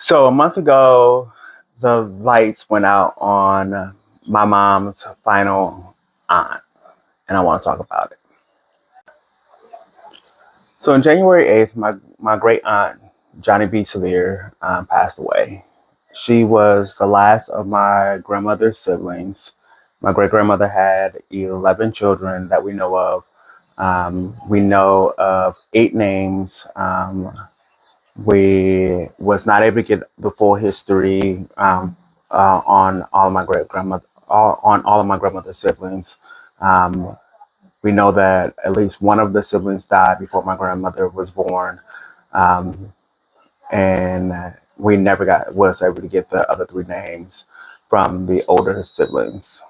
So a month ago, the lights went out on my mom's final aunt, and I want to talk about it. So on January 8th, my great aunt, Johnny B. Severe, passed away. She was the last of my grandmother's siblings. My great grandmother had 11 children that we know of. We know of 8 names. We was not able to get the full history on all of my great grandmother, on all of my grandmother's siblings. Um, we know that at least one of the siblings died before my grandmother was born, um, and we never was able to get the other 3 names from the older siblings.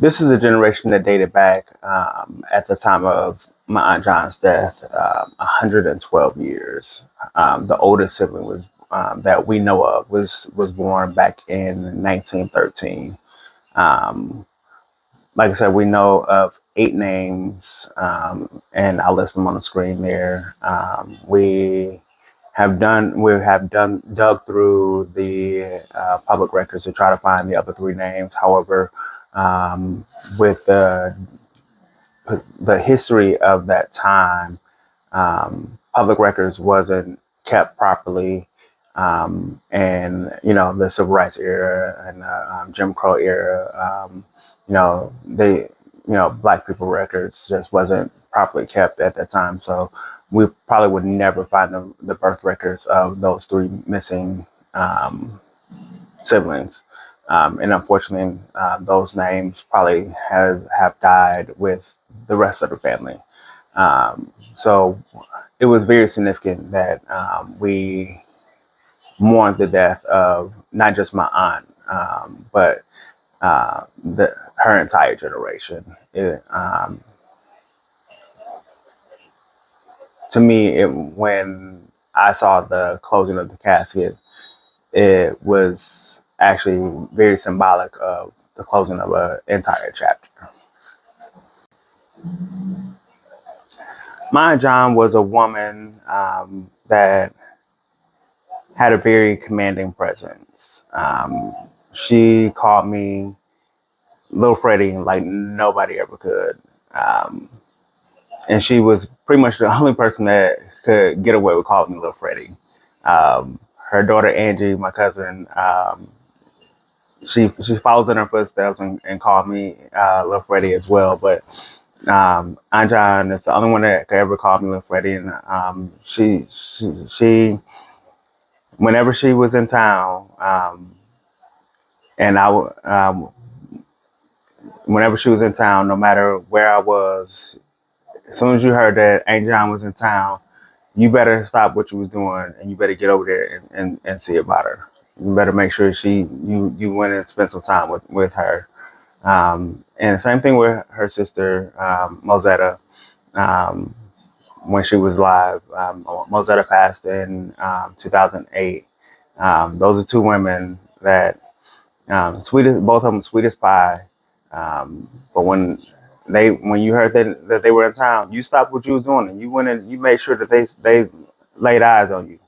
This is a generation that dated back at the time of my Aunt John's death, 112 years. The oldest sibling was that we know of was born back in 1913. Um, like I said, we know of 8 names, and I'll list them on the screen there. We have dug through the public records to try to find the other 3 names. However, with the history of that time, public records wasn't kept properly, and the civil rights era and Jim Crow era, Black people records just wasn't properly kept at that time. So we probably would never find the birth records of those 3 missing siblings. And unfortunately, those names probably have died with the rest of the family. So it was very significant that we mourned the death of not just my aunt, but her entire generation. To me, when I saw the closing of the casket, it was actually very symbolic of the closing of an entire chapter. My John was a woman that had a very commanding presence. She called me Little Freddie like nobody ever could. And she was pretty much the only person that could get away with calling me Little Freddie. Her daughter Angie, my cousin, she follows in her footsteps and called me Little Freddie as well. But Aunt John is the only one that could ever call me Little Freddie, and she whenever she was in town, and whenever she was in town, no matter where I was, as soon as you heard that Aunt John was in town, you better stop what you was doing and you better get over there and see about her. You better make sure you went and spent some time with her. And the same thing with her sister, Mosetta, when she was alive. Mosetta passed in 2008. Those are 2 women that both of them sweet as pie. But when you heard that they were in town, you stopped what you was doing and you went and you made sure that they laid eyes on you.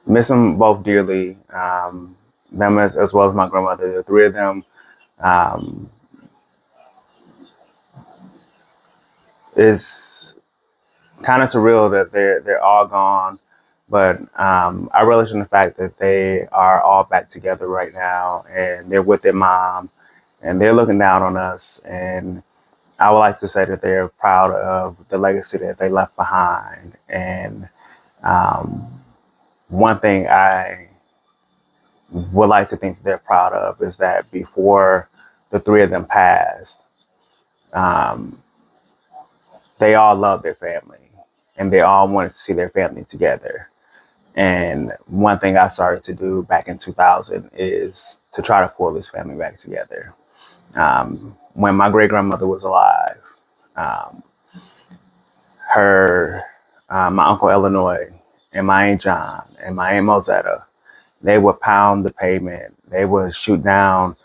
Miss them both dearly. Them as well as my grandmother. The 3 of them. It's kind of surreal that they're all gone, but I relish in the fact that they are all back together right now, and they're with their mom, and they're looking down on us. And I would like to say that they're proud of the legacy that they left behind. And one thing I would like to think that they're proud of is that before the 3 of them passed, they all loved their family and they all wanted to see their family together. And one thing I started to do back in 2000 is to try to pull this family back together. When my great grandmother was alive, my uncle Illinois and my Aunt John and my Aunt Mosetta, they would pound the pavement. They would shoot down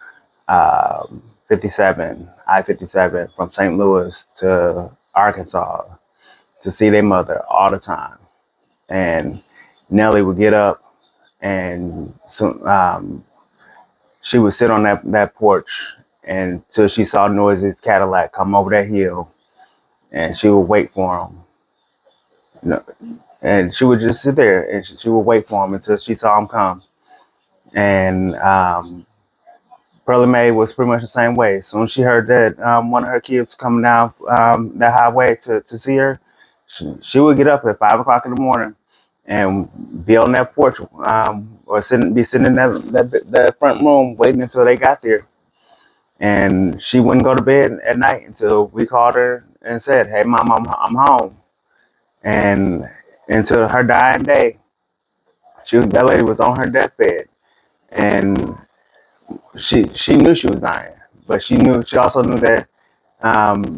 I-57 from St. Louis to Arkansas to see their mother all the time. And Nellie would get up and she would sit on that porch until she saw Noisy's Cadillac come over that hill, and she would wait for him. You know, and she would just sit there and she would wait for him until she saw him come. And Pearlie Mae was pretty much the same way. As soon as she heard that one of her kids coming down the highway to see her, she would get up at 5 o'clock in the morning and be on that porch, or be sitting in that front room waiting until they got there. And she wouldn't go to bed at night until we called her and said, "Hey, Mom, I'm home." And until her dying day, that lady was on her deathbed, and she knew she was dying, but she also knew that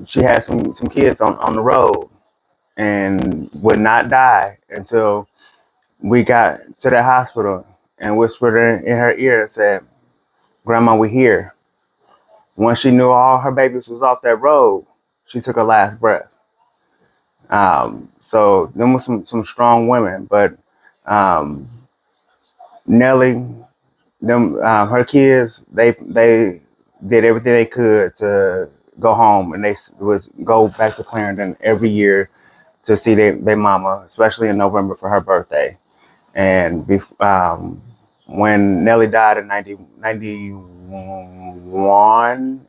she had some kids on the road and would not die until we got to the hospital and whispered in her ear and said, "Grandma, we're here." Once she knew all her babies was off that road, she took her last breath. So them was some strong women, but Nellie, her kids, they did everything they could to go home, and they would go back to Clarendon every year to see their mama, especially in November for her birthday. And when Nellie died in 91,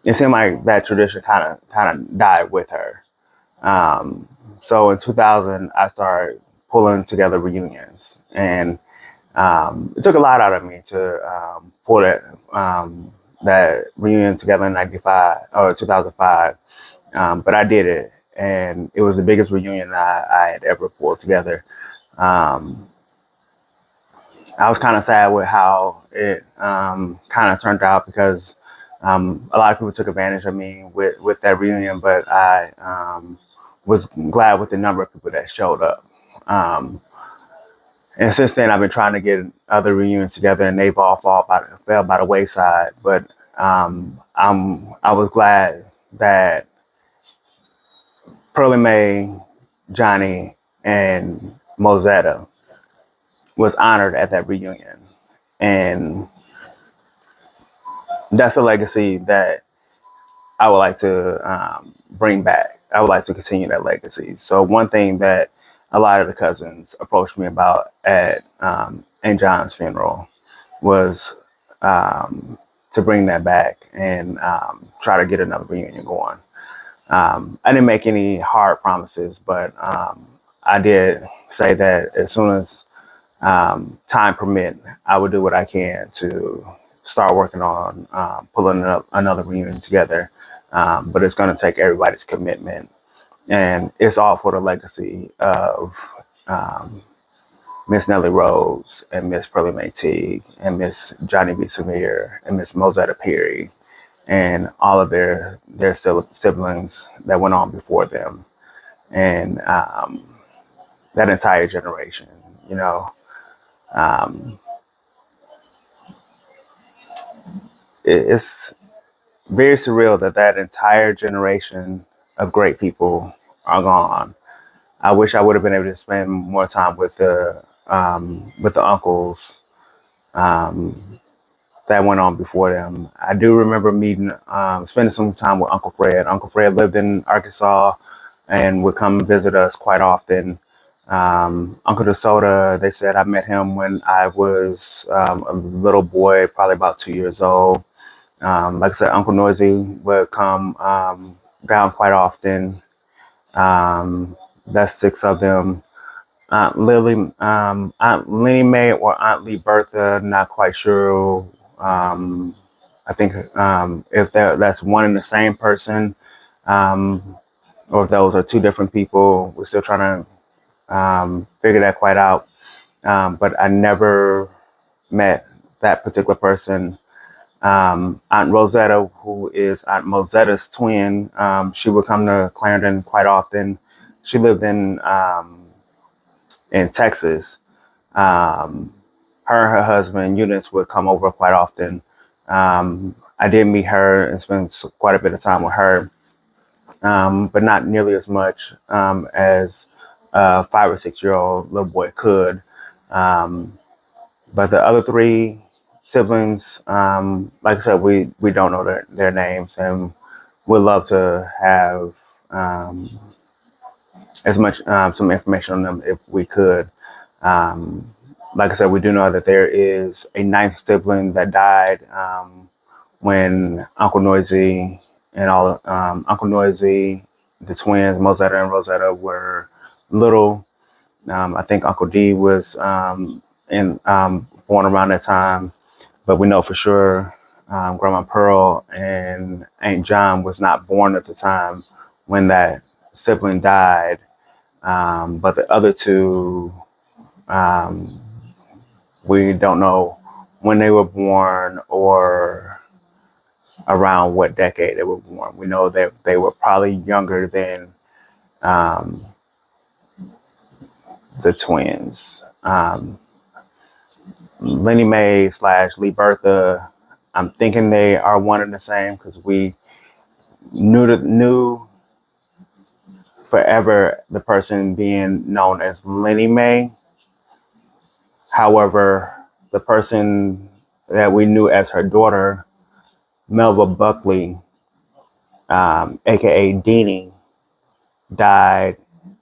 it seemed like that tradition kind of died with her. So in 2000, I started pulling together reunions, and it took a lot out of me to pull that reunion together in 2005. But I did it, and it was the biggest reunion I had ever pulled together. I was kind of sad with how it kind of turned out, because a lot of people took advantage of me with that reunion, but I was glad with the number of people that showed up. And since then, I've been trying to get other reunions together, and they've all fell by the wayside. But I was glad that Pearlie Mae, Johnny, and Mozetta was honored at that reunion. And that's a legacy that I would like to bring back. I would like to continue that legacy. So one thing that a lot of the cousins approached me about at Aunt John's funeral was to bring that back and try to get another reunion going. I didn't make any hard promises, but I did say that as soon as time permit, I would do what I can to start working on pulling another reunion together. But it's going to take everybody's commitment, and it's all for the legacy of Miss Nellie Rose and Miss Pearlie Mae Teague and Miss Johnny B. Samir and Miss Mozetta Perry and all of their siblings that went on before them, and that entire generation. It's very surreal that entire generation of great people are gone. I wish I would have been able to spend more time with the uncles that went on before them. I do remember spending some time with Uncle Fred. Uncle Fred lived in Arkansas and would come visit us quite often. Uncle DeSoto, they said I met him when I was a little boy, probably about 2 years old. Like I said, Uncle Noisy would come down quite often. That's 6 of them. Aunt Lenny Mae or Aunt Lee Bertha, not quite sure. I think if that's one and the same person, or if those are 2 different people, we're still trying to figure that quite out. But I never met that particular person. Aunt Rosetta, who is Aunt Mozetta's twin, she would come to Clarendon quite often. She lived in Texas. Her and her husband, Eunice, would come over quite often. I did meet her and spend quite a bit of time with her. but not nearly as much as a 5 or 6 year old little boy could. Um, but the other three siblings, like I said, we don't know their names, and would love to have um, as much some information on them if we could. Um, like I said, we do know that there is a ninth sibling that died when Uncle Noisy and all Uncle Noisy, the twins, Mosetta and Rosetta, were little. I think Uncle D was born around that time, but we know for sure Grandma Pearl and Aunt John was not born at the time when that sibling died. But the other two, um, we don't know when they were born or around what decade they were born. We know that they were probably younger than um, the twins. Lenny Mae / Lee Bertha, I'm thinking they are one and the same because we knew forever the person being known as Lenny Mae. However, the person that we knew as her daughter, Melba Buckley, aka Deanie, died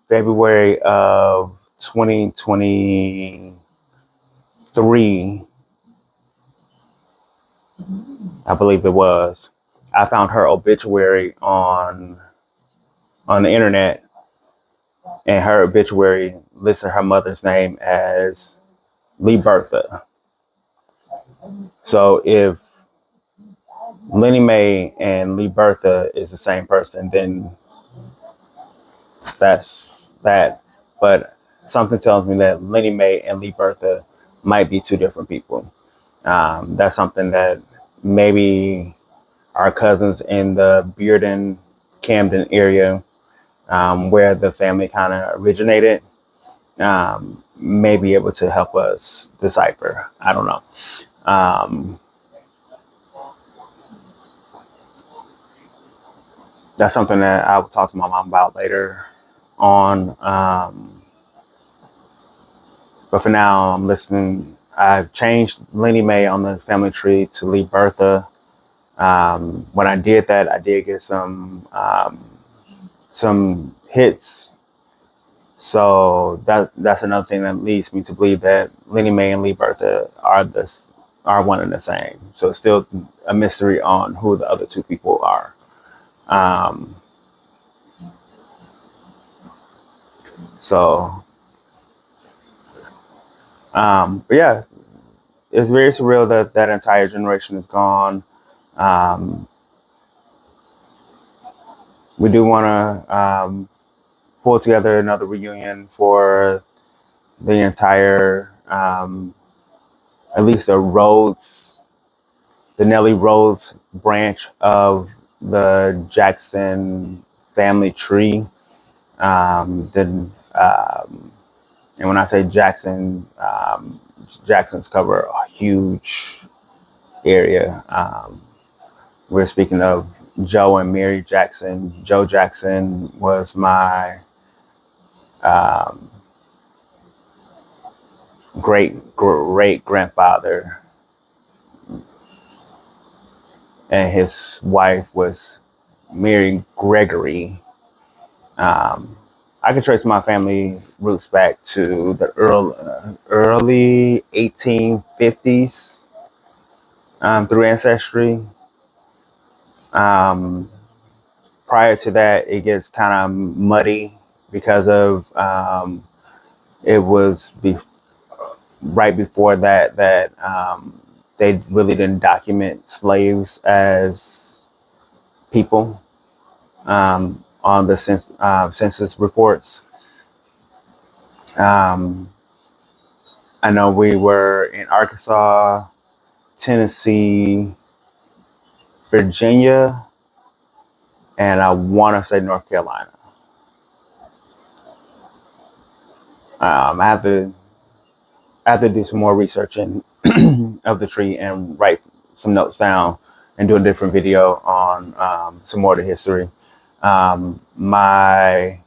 February of 2023, I believe it was. I found her obituary on the internet, and her obituary listed her mother's name as Lee Bertha. So if Lenny Mae and Lee Bertha is the same person, then that's that. But something tells me that Lenny Mae and Lee Bertha might be two different people. That's something that maybe our cousins in the Bearden, Camden area, where the family kind of originated, may be able to help us decipher. I don't know. That's something that I will talk to my mom about later on. But for now, I'm listening. I've changed Lenny Mae on the family tree to Lee Bertha. When I did that, I did get some hits. So that's another thing that leads me to believe that Lenny Mae and Lee Bertha are one and the same. So it's still a mystery on who the other two people are. But yeah, it's very surreal that that entire generation is gone. We do want to pull together another reunion for the entire, at least the Nellie Rhodes branch of the Jackson family tree. Then, and when I say Jackson, Jacksons cover a huge area. We're speaking of Joe and Mary Jackson. Joe Jackson was my great grandfather, and his wife was Mary Gregory. I can trace my family roots back to the early 1850s through Ancestry. Prior to that, it gets kind of muddy because of it was right before that they really didn't document slaves as people on the census reports. I know we were in Arkansas, Tennessee, Virginia, and I want to say North Carolina. I have to do some more research of the tree and write some notes down and do a different video on some more of the history. My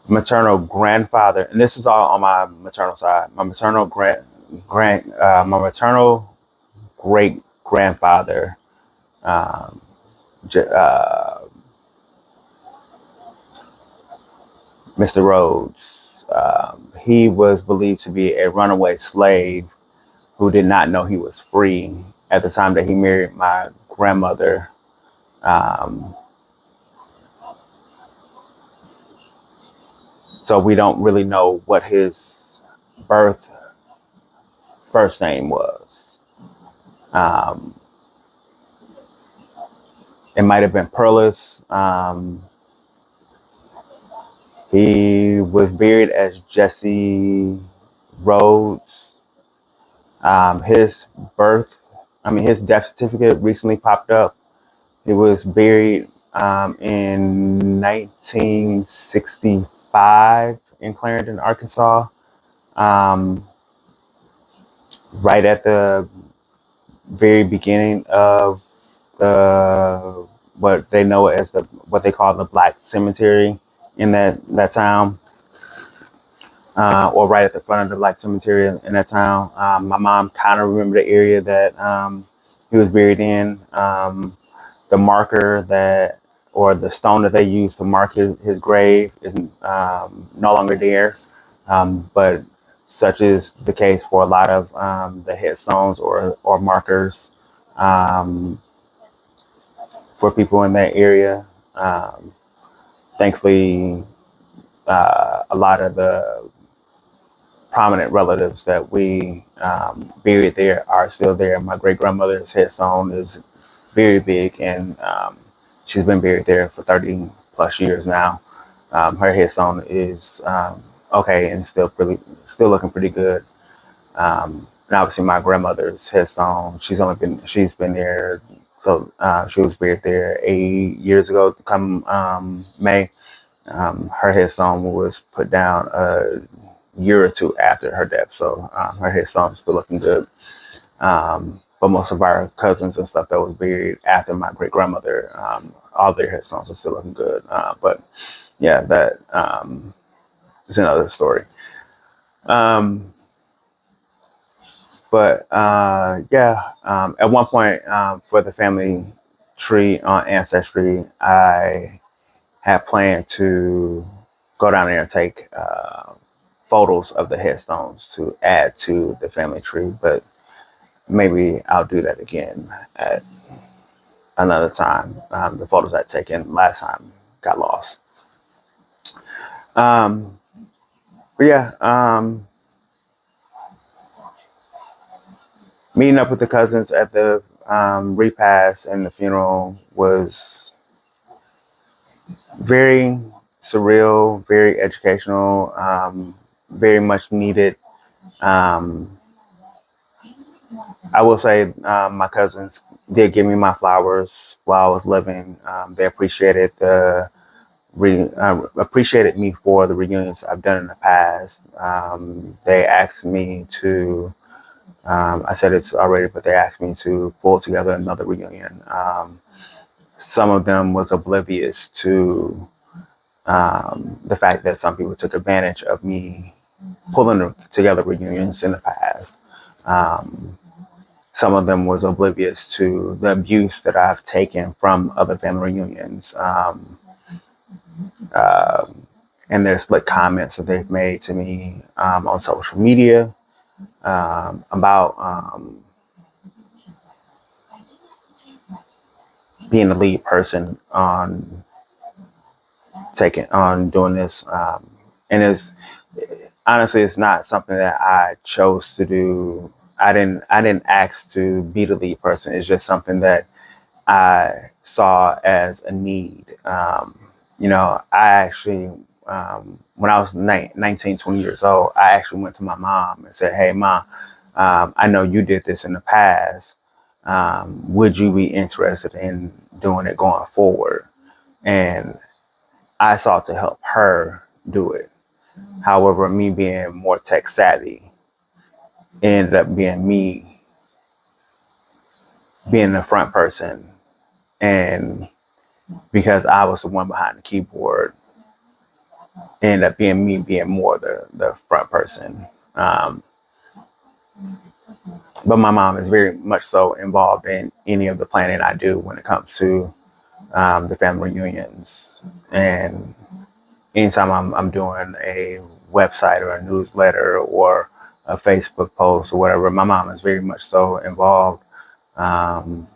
maternal grandfather, and this is all on my maternal side. My maternal my maternal great grandfather, um, Mr. Rhodes. He was believed to be a runaway slave who did not know he was free at the time that he married my grandmother. Um, so we don't really know what his birth first name was. Um, it might have been Perlis. He was buried as Jesse Rhodes. His his death certificate recently popped up. He was buried in 1965 in Clarendon, Arkansas, um, right at the very beginning of the what they know as what they call the Black Cemetery in that town, or right at the front of the Black Cemetery in that town. My mom kind of remember the area that he was buried in. The marker or the stone that they used to mark his grave is no longer there. But such is the case for a lot of the headstones or markers um, for people in that area. Thankfully, a lot of the prominent relatives that we buried there are still there. My great grandmother's headstone is very big, and she's been buried there for 30 plus years now. Her headstone is okay and still looking pretty good. And obviously, my grandmother's headstone, she's been there. So she was buried there 8 years ago. Come May, her headstone was put down a year or two after her death. So her headstone is still looking good. But most of our cousins and stuff that was buried after my great grandmother, all their headstones are still looking good. But yeah, that is another story. At one point for the family tree on Ancestry, I had planned to go down there and take photos of the headstones to add to the family tree, but maybe I'll do that again at another time. The photos I'd taken last time got lost. Um, but yeah, meeting up with the cousins at the repast and the funeral was very surreal, very educational, very much needed. Um, I will say my cousins did give me my flowers while I was living. They appreciated me for the reunions I've done in the past. They asked me to. I said it's already, but they asked me to pull together another reunion. Some of them was oblivious to the fact that some people took advantage of me pulling together reunions in the past. Some of them was oblivious to the abuse that I've taken from other family reunions. And there's like comments that they've made to me on social media about being the lead person on doing this. And it's not something that I chose to do. I didn't ask to be the lead person. It's just something that I saw as a need. I actually, when I was 19, 20 years old, I actually went to my mom and said, "Hey, Mom, I know you did this in the past. Would you be interested in doing it going forward?" And I sought to help her do it. However, me being more tech savvy ended up being me being the front person and because I was the one behind the keyboard, ended up being me being more the front person. Um, but my mom is very much so involved in any of the planning I do when it comes to the family reunions. And anytime I'm doing a website or a newsletter or a Facebook post or whatever, my mom is very much so involved. Um,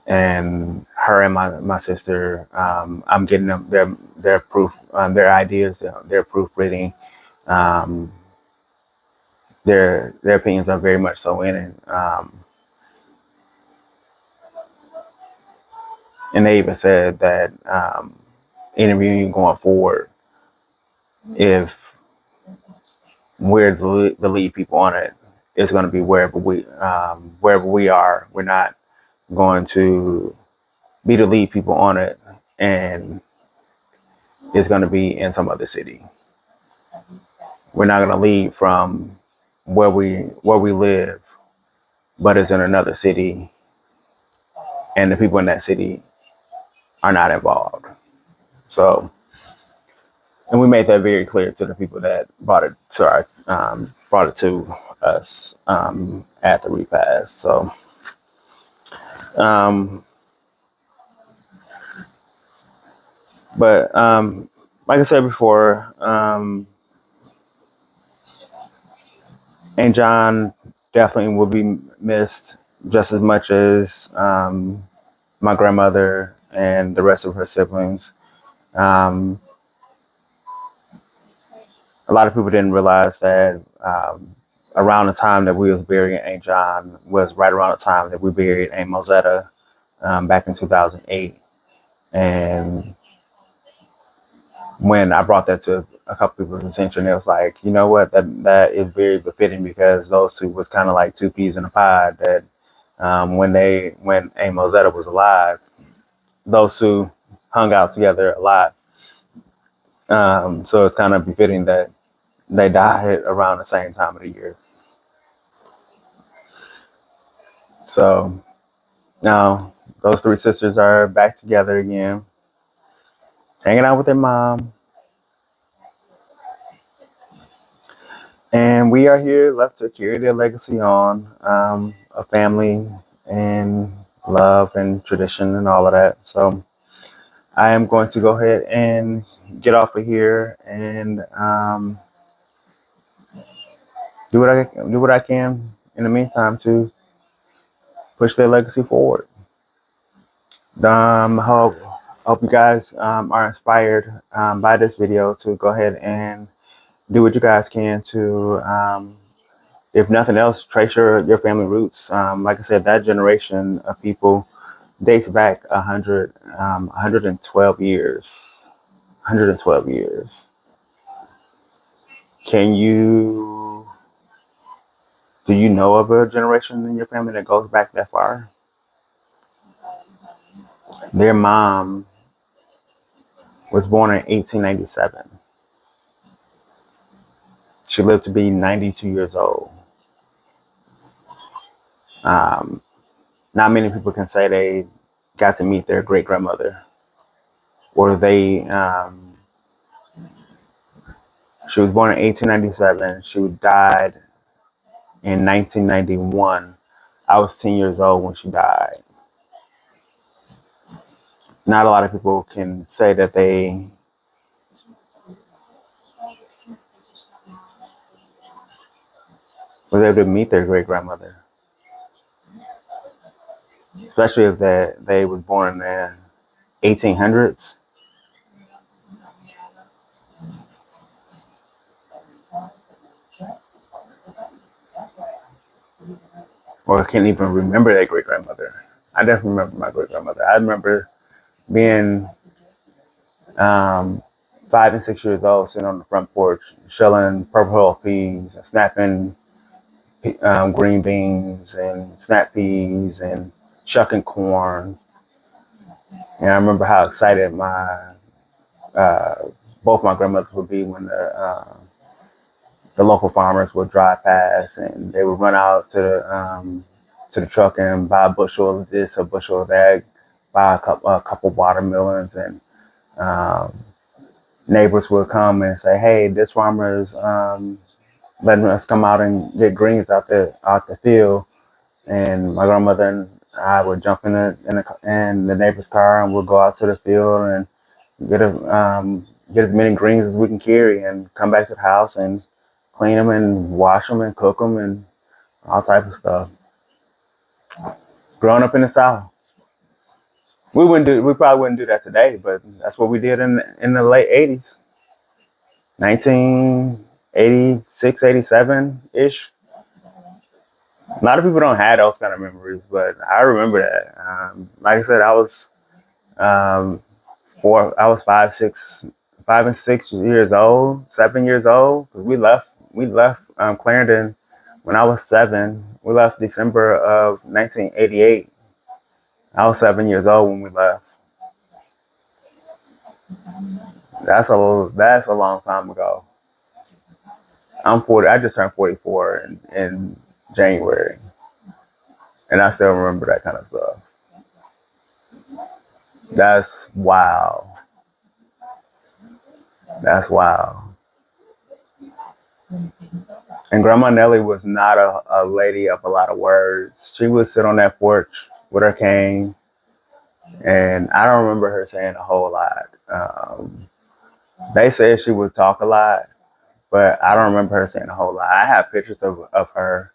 and her and my sister, I'm getting them their proof, their ideas, their proofreading. Um, their opinions are very much so in it. And they even said that interviewing going forward, if we're the lead people on it, it's going to be wherever we are. We're not going to be the lead people on it, and it's going to be in some other city. We're not going to lead from where we live, but it's in another city, and the people in that city are not involved. So, and we made that very clear to the people that brought it to us at the repast. So, um, but like I said before, and John definitely will be missed just as much as my grandmother and the rest of her siblings. Um, a lot of people didn't realize that around the time that we was burying Aunt John was right around the time that we buried Aunt Mosetta back in 2008. And when I brought that to a couple people's attention, it was like, you know what, that is very befitting because those two was kind of like two peas in a pod. That when Aunt Mosetta was alive, those two hung out together a lot. So it's kind of befitting that they died around the same time of the year. So now those three sisters are back together again, hanging out with their mom. And we are here left to carry their legacy on of family and love and tradition and all of that. So I am going to go ahead and get off of here and do what I can in the meantime to push their legacy forward. Hope you guys are inspired by this video to go ahead and do what you guys can to, if nothing else, trace your family roots. Like I said, that generation of people dates back 112 years. 112 years. Do you know of a generation in your family that goes back that far? Their mom was born in 1897. She lived to be 92 years old. Not many people can say they got to meet their great grandmother, or she was born in 1897. She died in 1991. I was 10 years old when she died. Not a lot of people can say that they was able to meet their great grandmother, especially if they was born in the 1800s. Or can't even remember their great grandmother. I definitely remember my great grandmother. I remember being 5 and 6 years old, sitting on the front porch, shelling purple hull peas, and snapping green beans and snap peas and shucking corn. And I remember how excited both my grandmothers would be when the local farmers would drive past, and they would run out to the truck and buy a bushel of this, a bushel of that, buy a couple watermelons, and um, neighbors would come and say, "Hey, this farmer's letting us come out and get greens out the field." And my grandmother and I would jump in the neighbor's car, and we'll go out to the field and get as many greens as we can carry, and come back to the house and clean them and wash them and cook them and all type of stuff. Growing up in the South, we probably wouldn't do that today, but that's what we did in the late '80s, 1986, '87 ish. A lot of people don't have those kind of memories, but I remember that. Like I said, um, I was 5 and 6 years old, 7 years old. 'Cause we left Clarendon when I was 7. We left December of 1988. I was 7 years old when we left. That's a long time ago. I'm 40. I just turned 44 in January, and I still remember that kind of stuff. That's wow. That's wow. And Grandma Nellie was not a lady of a lot of words. She would sit on that porch with her cane, and I don't remember her saying a whole lot. They said she would talk a lot, but I don't remember her saying a whole lot. I have pictures of her,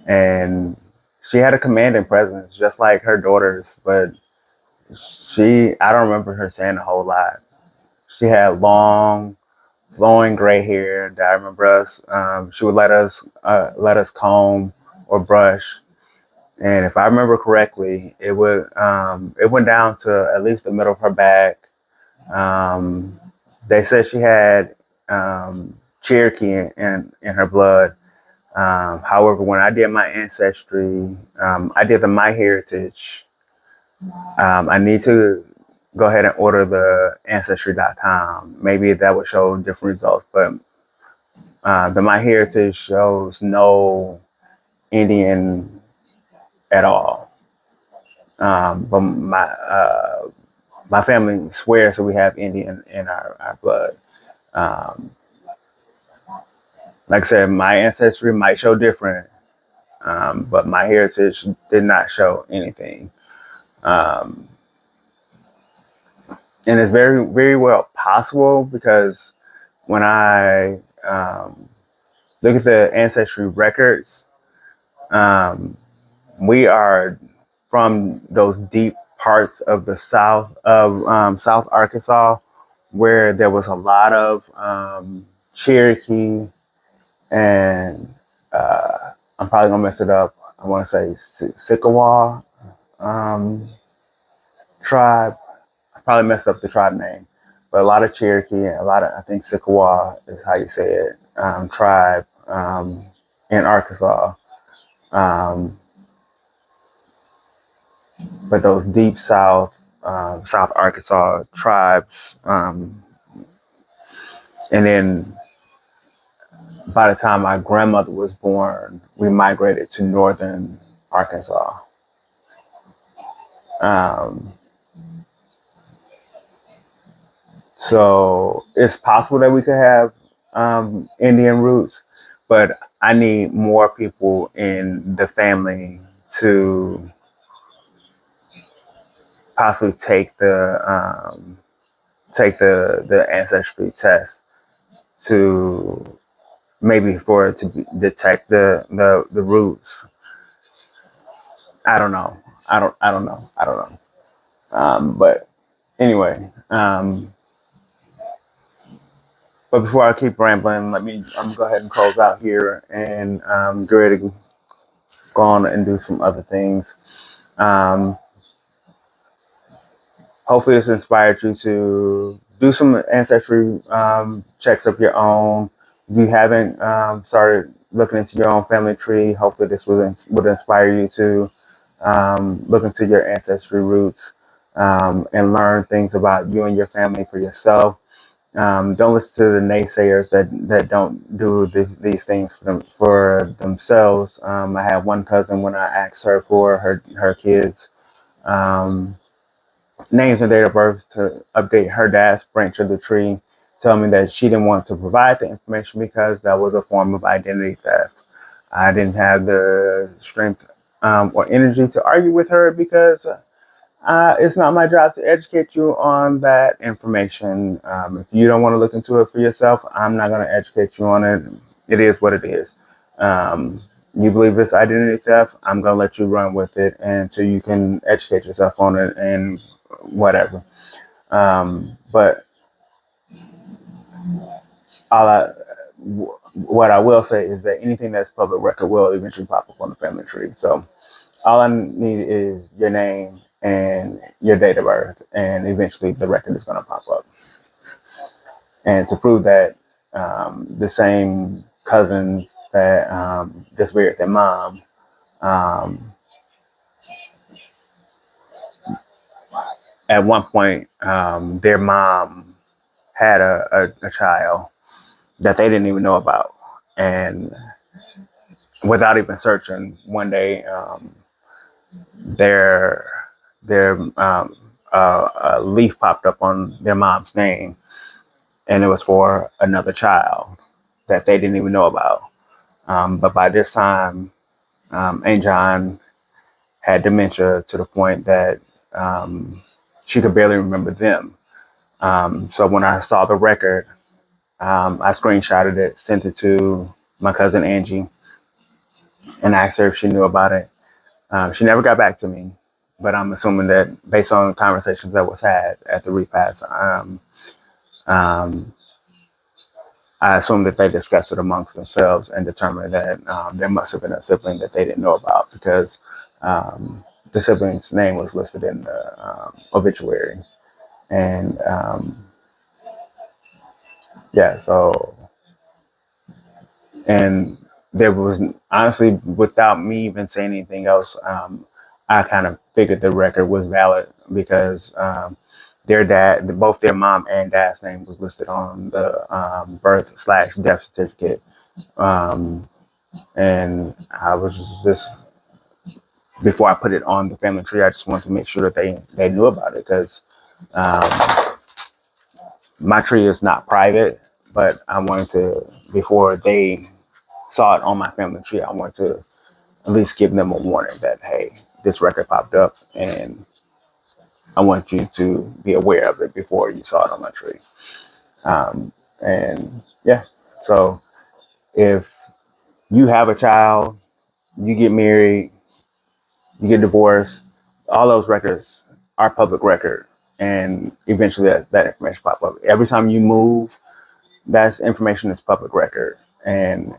and she had a commanding presence, just like her daughters, but I don't remember her saying a whole lot. She had long, flowing gray hair that I remember us. She would let us comb or brush, and if I remember correctly, it went down to at least the middle of her back. Um, they said she had Cherokee in her blood. However, when I did my ancestry, I did the MyHeritage. I need to go ahead and order the Ancestry.com. Maybe that would show different results, but the MyHeritage shows no Indian at all. But my family swears that we have Indian in our blood. Um, like I said, my ancestry might show different, but MyHeritage did not show anything. Um, and it's very, very well possible because when I look at the ancestry records, we are from those deep parts of the South Arkansas, where there was a lot of Cherokee and I'm probably gonna mess it up. I want to say Sycamore tribe. I probably messed up the tribe name, but a lot of Cherokee, a lot of I think Sycamore is how you say it. Tribe in Arkansas, um, but those deep South Arkansas tribes, and then by the time my grandmother was born, we migrated to northern Arkansas. Um, so it's possible that we could have Indian roots, but I need more people in the family to possibly take the ancestry test to maybe for it to detect the roots. I don't know. I don't know. I don't know. But anyway, but before I keep rambling, I'm go ahead and close out here and get ready to go on and do some other things. Um, Hopefully, this inspired you to do some ancestry checks of your own. If you haven't started looking into your own family tree, hopefully this would inspire you to look into your ancestry roots and learn things about you and your family for yourself. Don't listen to the naysayers that don't do these things for themselves. I had one cousin when I asked her for her kids. Um, names and date of birth to update her dad's branch of the tree, telling me that she didn't want to provide the information because that was a form of identity theft. I didn't have the strength or energy to argue with her because it's not my job to educate you on that information. If you don't want to look into it for yourself, I'm not going to educate you on it. It is what it is. You believe it's identity theft, I'm going to let you run with it until you can educate yourself on it and whatever. But what I will say is that anything that's public record will eventually pop up on the family tree. So all I need is your name and your date of birth, and eventually the record is going to pop up. And to prove that the same cousins that just buried their mom, at one point, their mom had a child that they didn't even know about. And without even searching, one day a leaf popped up on their mom's name, and it was for another child that they didn't even know about. But by this time, Aunt John had dementia to the point that she could barely remember them. So when I saw the record, I screenshotted it, sent it to my cousin Angie, and asked her if she knew about it. She never got back to me, but I'm assuming that based on conversations that was had at the repast, I assume that they discussed it amongst themselves and determined that there must have been a sibling that they didn't know about because the sibling's name was listed in the obituary. And and there was honestly, without me even saying anything else, I kind of figured the record was valid because their dad, both their mom and dad's name was listed on the birth/death certificate. And I was just, before I put it on the family tree, I just wanted to make sure that they knew about it because my tree is not private, but I wanted to, before they saw it on my family tree, I wanted to at least give them a warning that, hey, this record popped up and I want you to be aware of it before you saw it on my tree. And yeah, so if you have a child, you get married, you get divorced, all those records are public record. And eventually that information pop up. Every time you move, that information is public record. And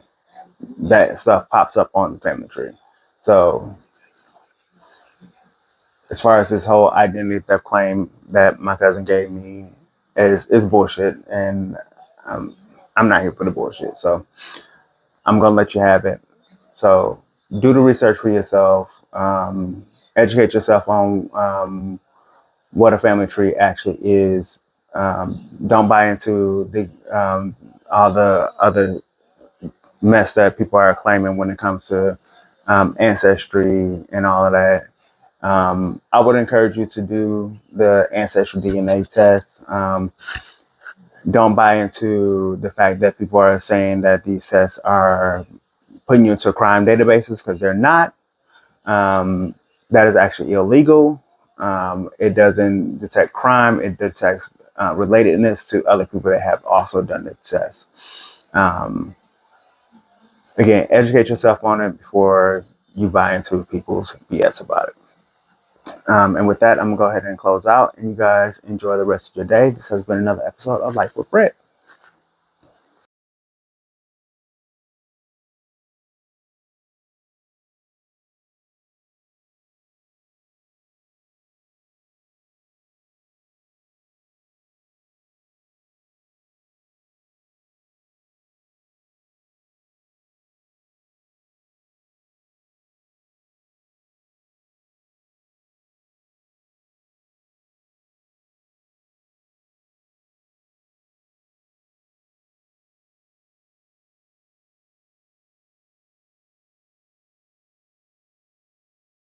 that stuff pops up on the family tree. So as far as this whole identity theft claim that my cousin gave me is bullshit. And I'm not here for the bullshit. So I'm going to let you have it. So do the research for yourself. Educate yourself on what a family tree actually is. Don't buy into all the other mess that people are claiming when it comes to Ancestry and all of that. I would encourage you to do the Ancestry DNA test. Don't buy into the fact that people are saying that these tests are putting you into crime databases, because they're not. That is actually illegal. It doesn't detect crime. It detects relatedness to other people that have also done the test. Again, educate yourself on it before you buy into people's BS about it. And with that, I'm going to go ahead and close out. And you guys enjoy the rest of your day. This has been another episode of Life with Fred.